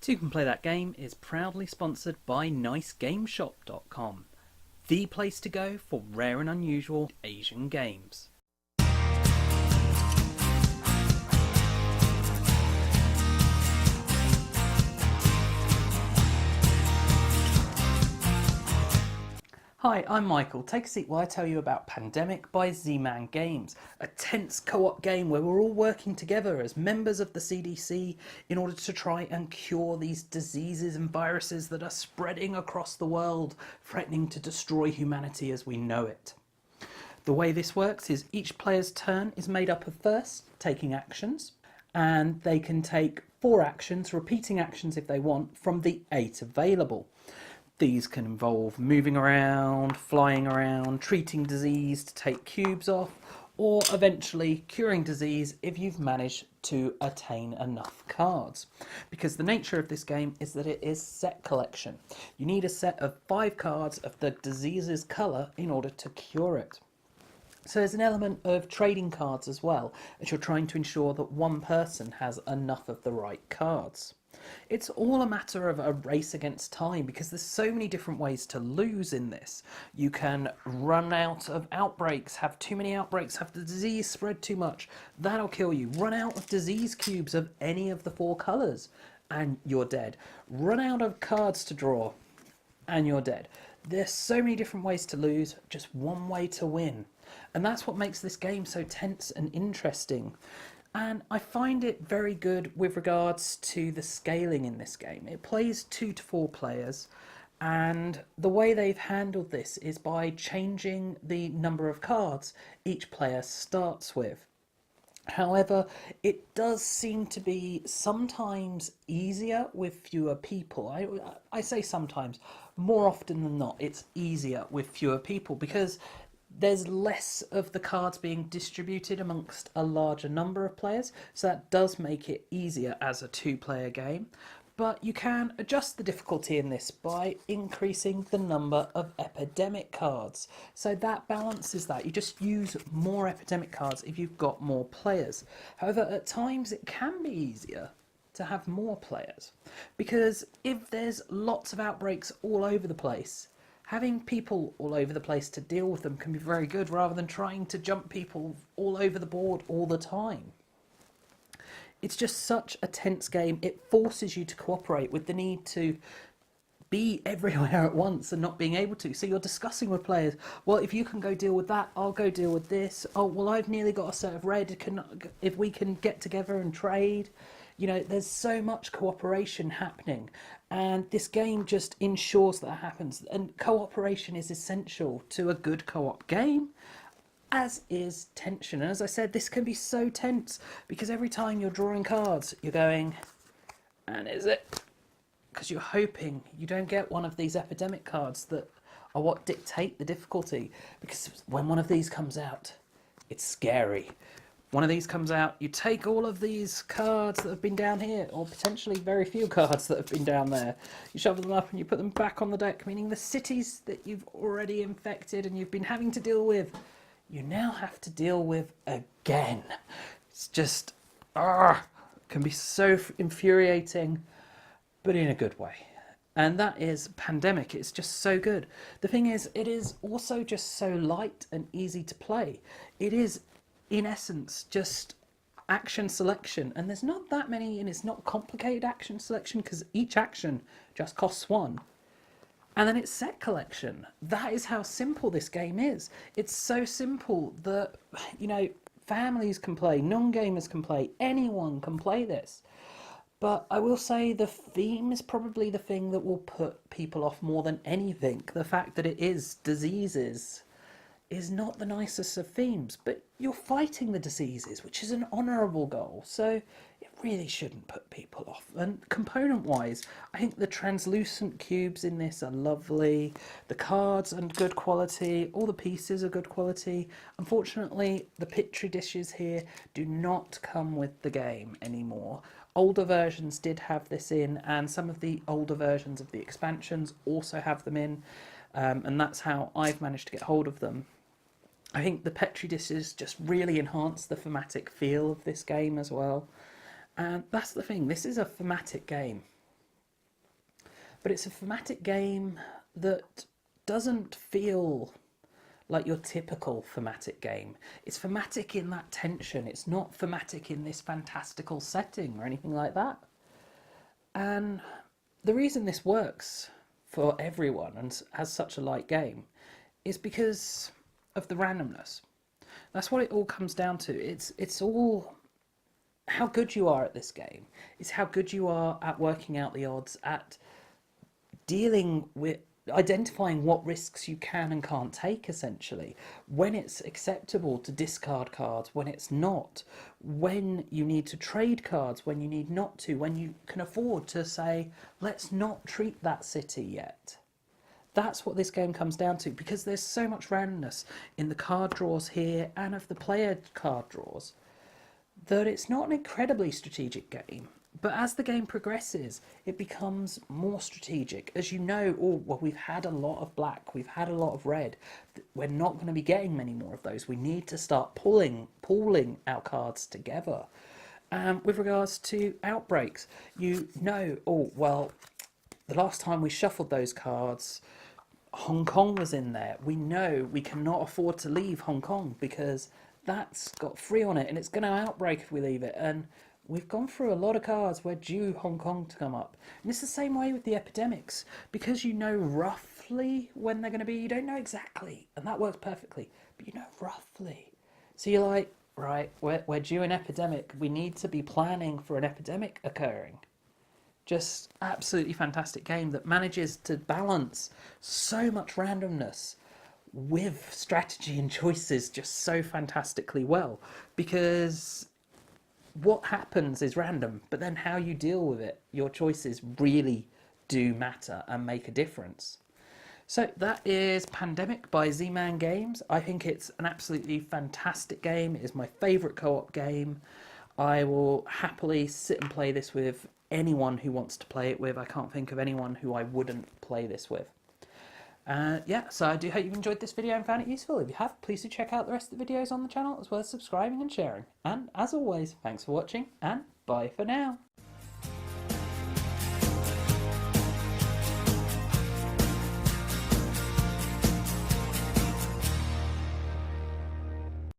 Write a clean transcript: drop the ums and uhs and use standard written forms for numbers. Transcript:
Toucan Play That Game is proudly sponsored by NiceGameShop.com, the place to go for rare and unusual Asian games. Hi, I'm Michael. Take a seat while I tell you about Pandemic by Z-Man Games, a tense co-op game where we're all working together as members of the CDC in order to try and cure these diseases and viruses that are spreading across the world, threatening to destroy humanity as we know it. The way this works is each player's turn is made up of first taking actions, and they can take 4 actions, repeating actions if they want, from the 8 available. These can involve moving around, flying around, treating disease to take cubes off, or eventually curing disease if you've managed to attain enough cards. Because the nature of this game is that it is set collection. You need a set of 5 cards of the disease's colour in order to cure it. So there's an element of trading cards as well, as you're trying to ensure that one person has enough of the right cards. It's all a matter of a race against time because there's so many different ways to lose in this. You can run out of outbreaks, have too many outbreaks, have the disease spread too much. That'll kill you. Run out of disease cubes of any of the 4 colours and you're dead. Run out of cards to draw and you're dead. There's so many different ways to lose, just one way to win. And that's what makes this game so tense and interesting. And I find it very good with regards to the scaling in this game. It plays 2 to 4 players, and the way they've handled this is by changing the number of cards each player starts with. However, it does seem to be sometimes easier with fewer people. I say sometimes, more often than not, it's easier with fewer people because there's less of the cards being distributed amongst a larger number of players, so that does make it easier as a 2-player game. But you can adjust the difficulty in this by increasing the number of epidemic cards. So that balances that. You just use more epidemic cards if you've got more players. However, at times it can be easier to have more players, because if there's lots of outbreaks all over the place, having people all over the place to deal with them can be very good rather than trying to jump people all over the board all the time. It's just such a tense game. It forces you to cooperate with the need to be everywhere at once and not being able to. So you're discussing with players, well, if you can go deal with that, I'll go deal with this. Oh, well, I've nearly got a set of red. If we can get together and trade. You know, there's so much cooperation happening, and this game just ensures that happens. And cooperation is essential to a good co-op game, as is tension. And as I said, this can be so tense because every time you're drawing cards, you're going, and is it? Because you're hoping you don't get one of these epidemic cards that are what dictate the difficulty. Because when one of these comes out, it's scary. One of these comes out, you take all of these cards that have been down here, or potentially very few cards that have been down there. You shovel them up and you put them back on the deck, meaning the cities that you've already infected and you've been having to deal with, you now have to deal with again. It's just, can be so infuriating, but in a good way. And that is Pandemic. It's just so good. The thing is, it is also just so light and easy to play. It is, in essence, just action selection, and there's not that many, and it's not complicated action selection because each action just costs 1, and then it's set collection. That is how simple this game is. It's so simple that, you know, families can play, non-gamers can play, anyone can play this. But I will say the theme is probably the thing that will put people off more than anything. The fact that it is diseases is not the nicest of themes, but you're fighting the diseases, which is an honourable goal, so it really shouldn't put people off. And component-wise, I think the translucent cubes in this are lovely, the cards are good quality, all the pieces are good quality. Unfortunately, the Petri dishes here do not come with the game anymore. Older versions did have this in, and some of the older versions of the expansions also have them in, and that's how I've managed to get hold of them. I think the Petri dishes just really enhance the thematic feel of this game as well. And that's the thing, this is a thematic game. but it's a thematic game that doesn't feel like your typical thematic game. It's thematic in that tension. It's not thematic in this fantastical setting or anything like that. And the reason this works for everyone and has such a light game is because of the randomness. That's what it all comes down to. It's all how good you are at this game. It's how good you are at working out the odds, at dealing with identifying what risks you can and can't take, essentially, when it's acceptable to discard cards, when it's not, when you need to trade cards, when you need not to, when you can afford to say, let's not treat that city yet. That's what this game comes down to, because there's so much randomness in the card draws here and of the player card draws that it's not an incredibly strategic game. But as the game progresses, it becomes more strategic. As you know, oh, well, we've had a lot of black, we've had a lot of red. We're not going to be getting many more of those. We need to start pooling our cards together. With regards to outbreaks, you know, oh, well, the last time we shuffled those cards, Hong Kong was in there. We know we cannot afford to leave Hong Kong because that's got 3 on it and it's going to outbreak if we leave it. And we've gone through a lot of cards where due Hong Kong to come up. And it's the same way with the epidemics. Because you know roughly when they're going to be, you don't know exactly. And that works perfectly. But you know roughly. So you're like, right, we're due an epidemic. We need to be planning for an epidemic occurring. Just absolutely fantastic game that manages to balance so much randomness with strategy and choices just so fantastically well. Because what happens is random, but then how you deal with it, your choices really do matter and make a difference. So that is Pandemic by Z-Man Games. I think it's an absolutely fantastic game. It is my favourite co-op game. I will happily sit and play this with anyone who wants to play it with. I can't think of anyone who I wouldn't play this with. Yeah, so I do hope you enjoyed this video and found it useful. If you have, please do check out the rest of the videos on the channel, as well as subscribing and sharing. And as always, thanks for watching, and bye for now.